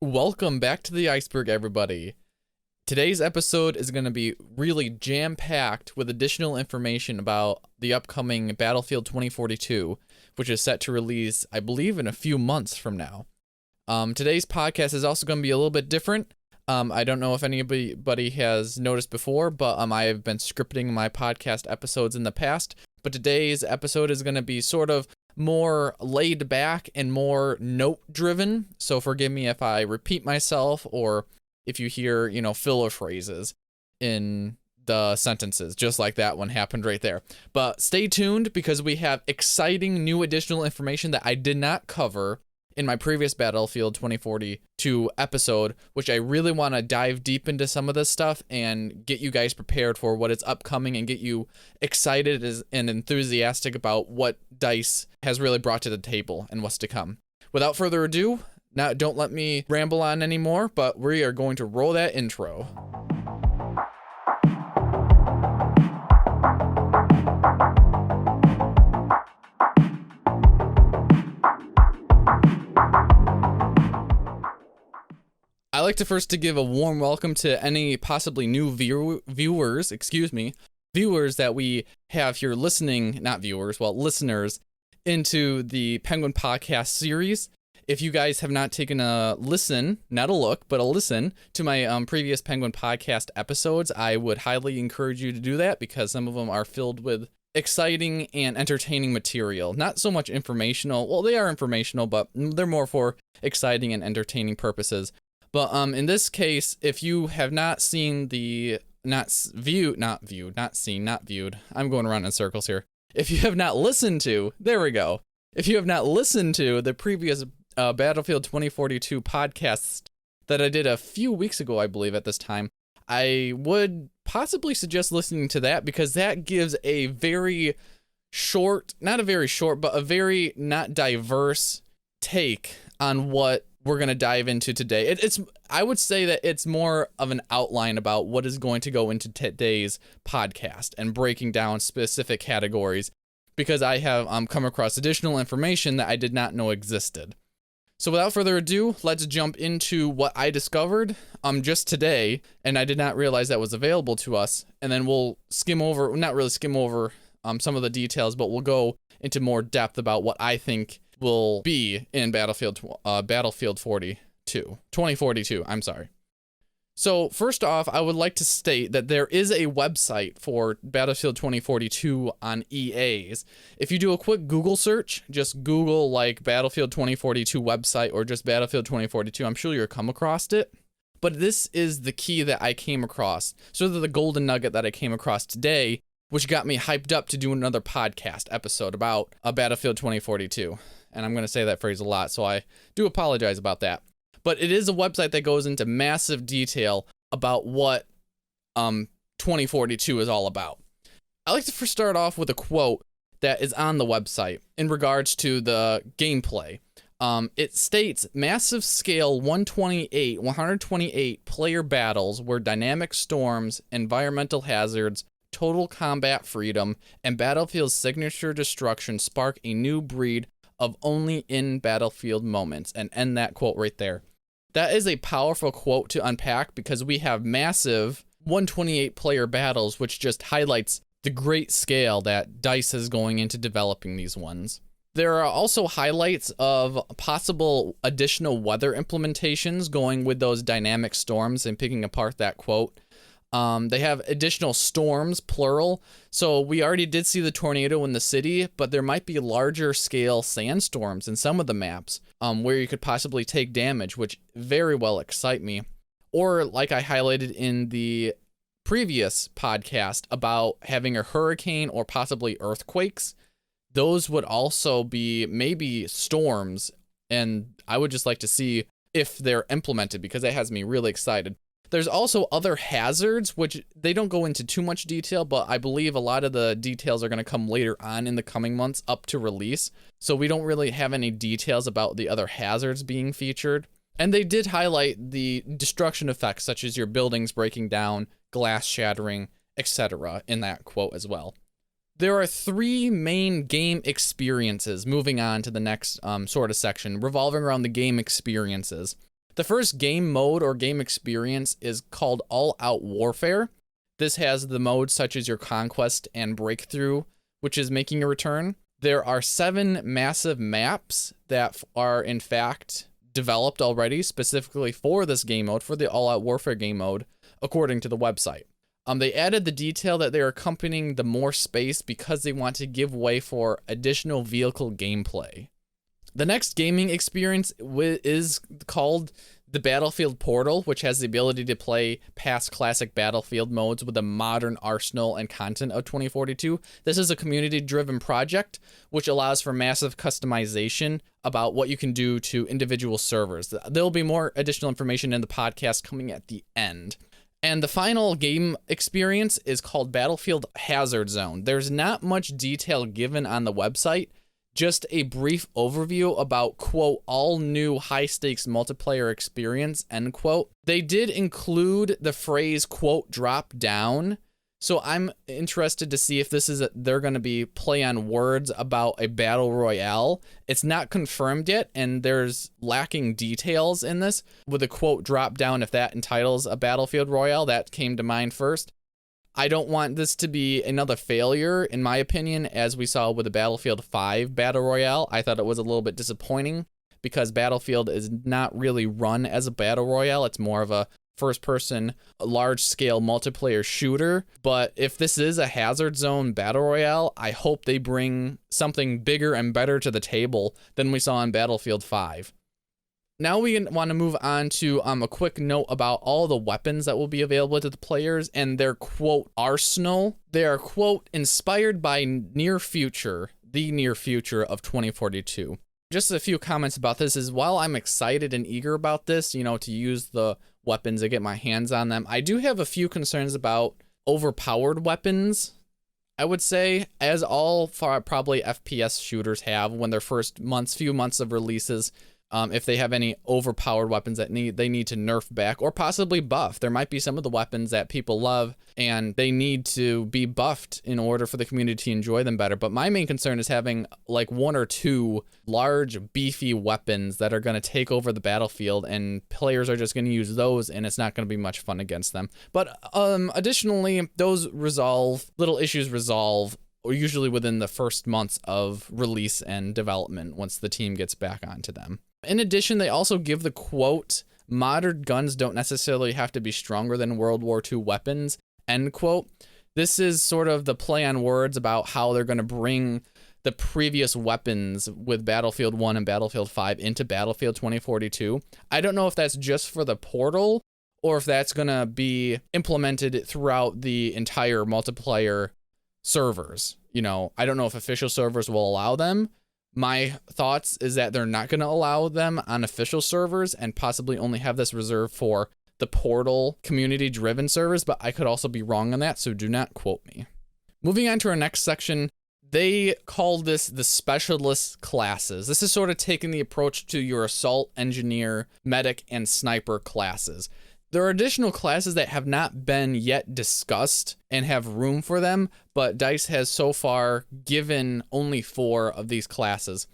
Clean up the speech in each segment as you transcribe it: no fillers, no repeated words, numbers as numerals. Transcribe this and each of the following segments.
Welcome back to the iceberg, everybody. Today's episode is going to be really jam-packed with additional information about the upcoming Battlefield 2042, which is set to release, I believe, in a few months from now. Today's podcast is also going to be a little bit different. I don't know if anybody has noticed before, but I have been scripting my podcast episodes in the past. But today's episode is going to be sort of more laid back and more note driven. So forgive me if I repeat myself or if you hear, filler phrases in the sentences, just like that one happened right there. But stay tuned because we have exciting new additional information that I did not cover in my previous Battlefield 2042 episode, which I really want to dive deep into some of this stuff and get you guys prepared for what is upcoming and get you excited and enthusiastic about what DICE has really brought to the table and what's to come. Without further ado, now don't let me ramble on anymore, but we are going to roll that intro. I like to first to give a warm welcome to any possibly new viewers that we have here listening, listeners into the Penguin Podcast series. If you guys have not taken a listen, not a look, but a listen to my previous Penguin Podcast episodes, I would highly encourage you to do that because some of them are filled with exciting and entertaining material. Not so much informational. Well, they are informational, but they're more for exciting and entertaining purposes. But in this case, if you have not seen not viewed. I'm going around in circles here. If you have not listened to, there we go. If you have not listened to the previous Battlefield 2042 podcast that I did a few weeks ago, I believe at this time, I would possibly suggest listening to that because that gives a very short, not a very short, but a very not diverse take on what we're going to dive into today. I would say that it's more of an outline about what is going to go into today's podcast and breaking down specific categories because I have come across additional information that I did not know existed. So without further ado, let's jump into what I discovered just today, and I did not realize that was available to us, and then we'll not really skim over some of the details, but we'll go into more depth about what I think will be in Battlefield 2042. I'm sorry. So first off, I would like to state that there is a website for Battlefield 2042 on EA's. If you do a quick Google search, just Google like Battlefield 2042 website or just Battlefield 2042, I'm sure you'll come across it. But this is the key that I came across, sort of the golden nugget that I came across today, which got me hyped up to do another podcast episode about Battlefield 2042. And I'm going to say that phrase a lot, so I do apologize about that. But it is a website that goes into massive detail about what 2042 is all about. I like to first start off with a quote that is on the website in regards to the gameplay. It states, massive scale 128 player battles where dynamic storms, environmental hazards, total combat freedom, and Battlefield's signature destruction spark a new breed of only in Battlefield moments, and end that quote right there. That is a powerful quote to unpack because we have massive 128 player battles, which just highlights the great scale that DICE is going into developing these ones. There are also highlights of possible additional weather implementations going with those dynamic storms and picking apart that quote. They have additional storms, plural. So we already did see the tornado in the city, but there might be larger scale sandstorms in some of the maps where you could possibly take damage, which very well excite me. Or like I highlighted in the previous podcast about having a hurricane or possibly earthquakes, those would also be maybe storms. And I would just like to see if they're implemented because that has me really excited. There's also other hazards, which they don't go into too much detail, but I believe a lot of the details are going to come later on in the coming months up to release. So we don't really have any details about the other hazards being featured. And they did highlight the destruction effects, such as your buildings breaking down, glass shattering, etc. in that quote as well. There are three main game experiences, moving on to the next sort of section, revolving around the game experiences. The first game mode or game experience is called All Out Warfare. This has the modes such as your Conquest and Breakthrough, which is making a return. There are 7 massive maps that are in fact developed already specifically for this game mode, for the All Out Warfare game mode, according to the website. They added the detail that they're accompanying the more space because they want to give way for additional vehicle gameplay. The next gaming experience is called the Battlefield Portal, which has the ability to play past classic Battlefield modes with a modern arsenal and content of 2042. This is a community-driven project, which allows for massive customization about what you can do to individual servers. There'll be more additional information in the podcast coming at the end. And the final game experience is called Battlefield Hazard Zone. There's not much detail given on the website, just a brief overview about, quote, all new high-stakes multiplayer experience, end quote. They did include the phrase, quote, drop down. So I'm interested to see if this is they're going to be play on words about a battle royale. It's not confirmed yet, and there's lacking details in this. With a quote drop down, if that entitles a Battlefield Royale, that came to mind first. I don't want this to be another failure, in my opinion, as we saw with the Battlefield 5 Battle Royale. I thought it was a little bit disappointing because Battlefield is not really run as a Battle Royale. It's more of a first-person, large-scale multiplayer shooter. But if this is a Hazard Zone Battle Royale, I hope they bring something bigger and better to the table than we saw in Battlefield 5. Now we want to move on to a quick note about all the weapons that will be available to the players and their, quote, arsenal. They are, quote, inspired by the near future of 2042. Just a few comments about this is while I'm excited and eager about this, to use the weapons and get my hands on them, I do have a few concerns about overpowered weapons. I would say, as all probably FPS shooters have when their first few months of releases, if they have any overpowered weapons that they need to nerf back or possibly buff. There might be some of the weapons that people love and they need to be buffed in order for the community to enjoy them better. But my main concern is having like 1 or 2 large, beefy weapons that are going to take over the battlefield, and players are just going to use those, and it's not going to be much fun against them. But additionally, those little issues resolve or usually within the first months of release and development once the team gets back onto them. In addition, they also give the quote, modern guns don't necessarily have to be stronger than World War II weapons, end quote. This is sort of the play on words about how they're going to bring the previous weapons with Battlefield 1 and Battlefield 5 into Battlefield 2042. I don't know if that's just for the portal or if that's going to be implemented throughout the entire multiplayer servers. I don't know if official servers will allow them. My thoughts is that they're not going to allow them on official servers and possibly only have this reserved for the portal community-driven servers, but I could also be wrong on that, so do not quote me. Moving on to our next section, they call this the specialist classes. This is sort of taking the approach to your assault, engineer, medic, and sniper classes. There are additional classes that have not been yet discussed and have room for them, but DICE has so far given only 4 of these classes.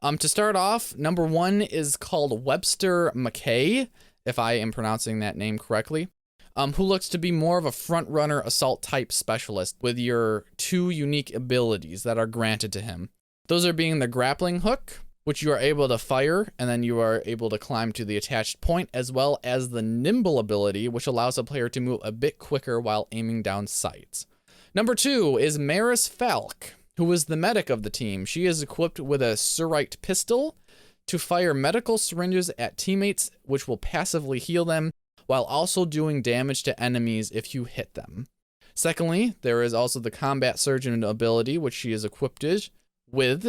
To start off, number 1 is called Webster McKay, if I am pronouncing that name correctly, who looks to be more of a front-runner assault type specialist with your 2 unique abilities that are granted to him. Those are being the grappling hook, which you are able to fire, and then you are able to climb to the attached point, as well as the nimble ability, which allows a player to move a bit quicker while aiming down sights. Number 2 is Maris Falk, who is the medic of the team. She is equipped with a Surite pistol to fire medical syringes at teammates, which will passively heal them, while also doing damage to enemies if you hit them. Secondly, there is also the combat surgeon ability, which she is equipped with,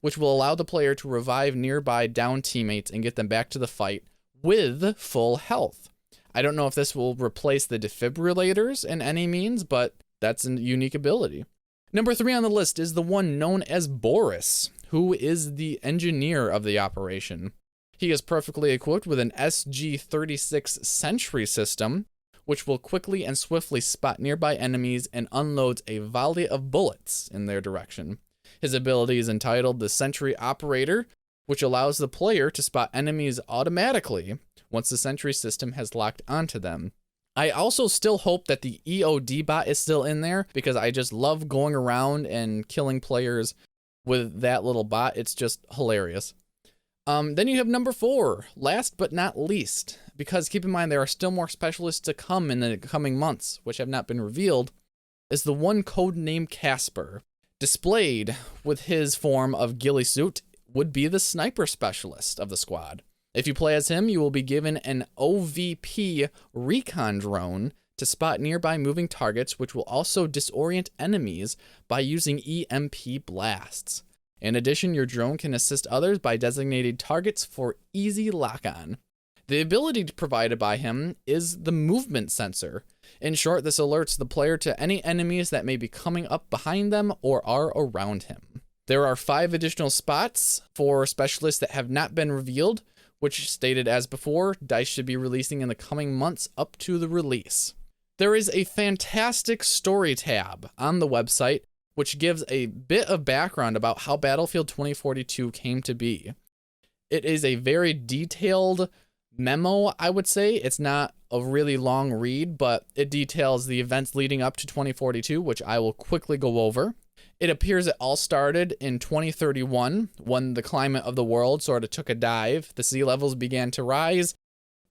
which will allow the player to revive nearby down teammates and get them back to the fight with full health. I don't know if this will replace the defibrillators in any means, but that's a unique ability. Number 3 on the list is the one known as Boris, who is the engineer of the operation. He is perfectly equipped with an SG-36 Sentry system, which will quickly and swiftly spot nearby enemies and unloads a volley of bullets in their direction. His ability is entitled the Sentry Operator, which allows the player to spot enemies automatically once the sentry system has locked onto them. I also still hope that the EOD bot is still in there, because I just love going around and killing players with that little bot. It's just hilarious. Then you have number 4, last but not least, because keep in mind there are still more specialists to come in the coming months, which have not been revealed, is the one codenamed Casper. Displayed with his form of ghillie suit would be the sniper specialist of the squad. If you play as him, you will be given an OVP recon drone to spot nearby moving targets, which will also disorient enemies by using EMP blasts. In addition, your drone can assist others by designating targets for easy lock-on. The ability provided by him is the movement sensor. In short, this alerts the player to any enemies that may be coming up behind them or are around him. There are 5 additional spots for specialists that have not been revealed, which, stated as before, DICE should be releasing in the coming months up to the release. There is a fantastic story tab on the website, which gives a bit of background about how Battlefield 2042 came to be. It is a very detailed memo, I would say. It's not a really long read, but it details the events leading up to 2042, which I will quickly go over. It appears it all started in 2031, when the climate of the world sort of took a dive, the sea levels began to rise,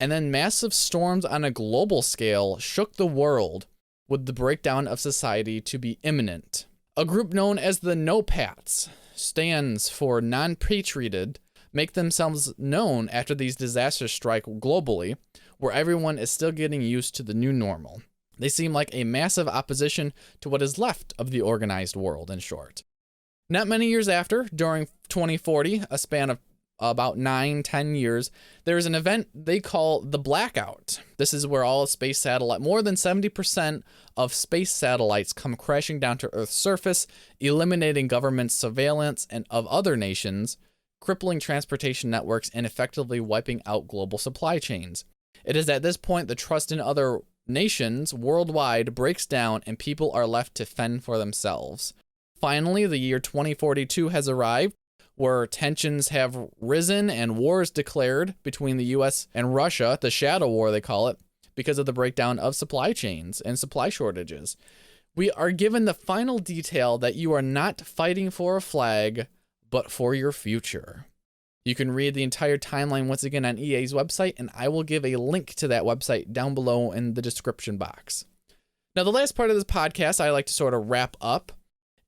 and then massive storms on a global scale shook the world, with the breakdown of society to be imminent. A group known as the NOPATs, stands for non-patrioted, make themselves known after these disasters strike globally, where everyone is still getting used to the new normal. They seem like a massive opposition to what is left of the organized world, in short. Not many years after, during 2040, a span of about 9-10 years, there is an event they call the Blackout. This is where all space satellite, more than 70% of space satellites come crashing down to Earth's surface, eliminating government surveillance and of other nations, crippling transportation networks, and effectively wiping out global supply chains. It is at this point the trust in other nations worldwide breaks down and people are left to fend for themselves. Finally, the year 2042 has arrived, where tensions have risen and wars declared between the US and Russia, the Shadow War they call it, because of the breakdown of supply chains and supply shortages. We are given the final detail that you are not fighting for a flag, but for your future. You can read the entire timeline once again on EA's website, and I will give a link to that website down below in the description box. Now, the last part of this podcast I like to sort of wrap up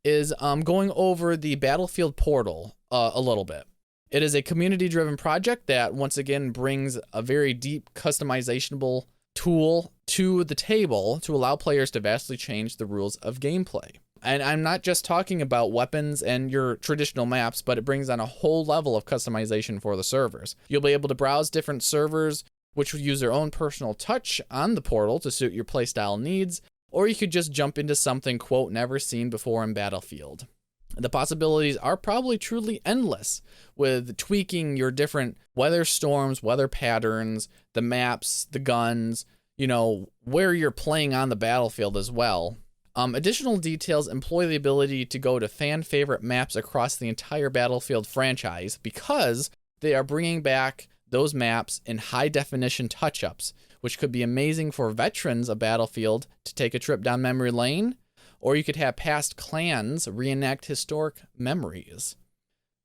is going over the Battlefield portal a little bit. It is a community-driven project that, once again, brings a very deep customizable tool to the table to allow players to vastly change the rules of gameplay. And I'm not just talking about weapons and your traditional maps, but it brings on a whole level of customization for the servers. You'll be able to browse different servers, which will use their own personal touch on the portal to suit your playstyle needs, or you could just jump into something, quote, never seen before in Battlefield. The possibilities are probably truly endless, with tweaking your different weather storms, weather patterns, the maps, the guns, where you're playing on the battlefield as well. Additional details employ the ability to go to fan favorite maps across the entire Battlefield franchise, because they are bringing back those maps in high definition touch-ups, which could be amazing for veterans of Battlefield to take a trip down memory lane, or you could have past clans reenact historic memories.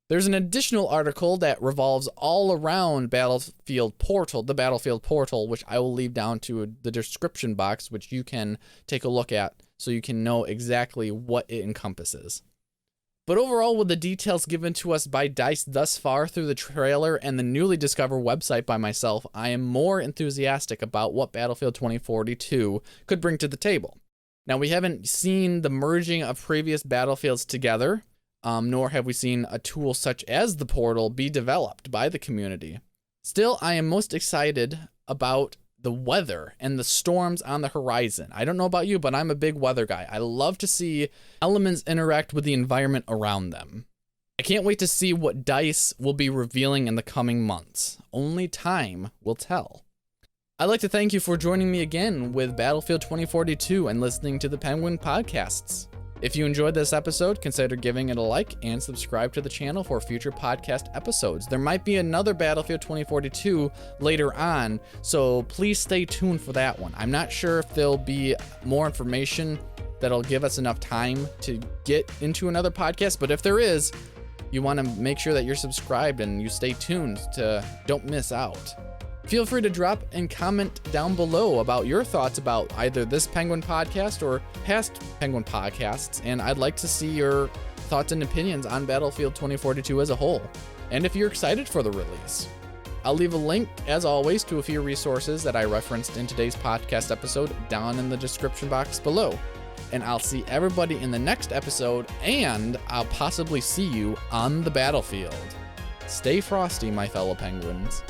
There's an additional article that revolves all around Battlefield Portal, the Battlefield Portal, which I will leave down to the description box, which you can take a look at so you can know exactly what it encompasses. But overall, with the details given to us by DICE thus far through the trailer and the newly discovered website by myself, I am more enthusiastic about what Battlefield 2042 could bring to the table. Now, we haven't seen the merging of previous Battlefields together, nor have we seen a tool such as the portal be developed by the community. Still, I am most excited about the weather and the storms on the horizon. I don't know about you, but I'm a big weather guy. I love to see elements interact with the environment around them. I can't wait to see what DICE will be revealing in the coming months. Only time will tell. I'd like to thank you for joining me again with Battlefield 2042 and listening to the Penguin Podcasts. If you enjoyed this episode, consider giving it a like and subscribe to the channel for future podcast episodes. There might be another Battlefield 2042 later on, so please stay tuned for that one. I'm not sure if there'll be more information that'll give us enough time to get into another podcast, but if there is, you want to make sure that you're subscribed and you stay tuned to don't miss out. Feel free to drop and comment down below about your thoughts about either this Penguin podcast or past Penguin podcasts, and I'd like to see your thoughts and opinions on Battlefield 2042 as a whole, and if you're excited for the release. I'll leave a link, as always, to a few resources that I referenced in today's podcast episode down in the description box below. And I'll see everybody in the next episode, and I'll possibly see you on the battlefield. Stay frosty, my fellow penguins.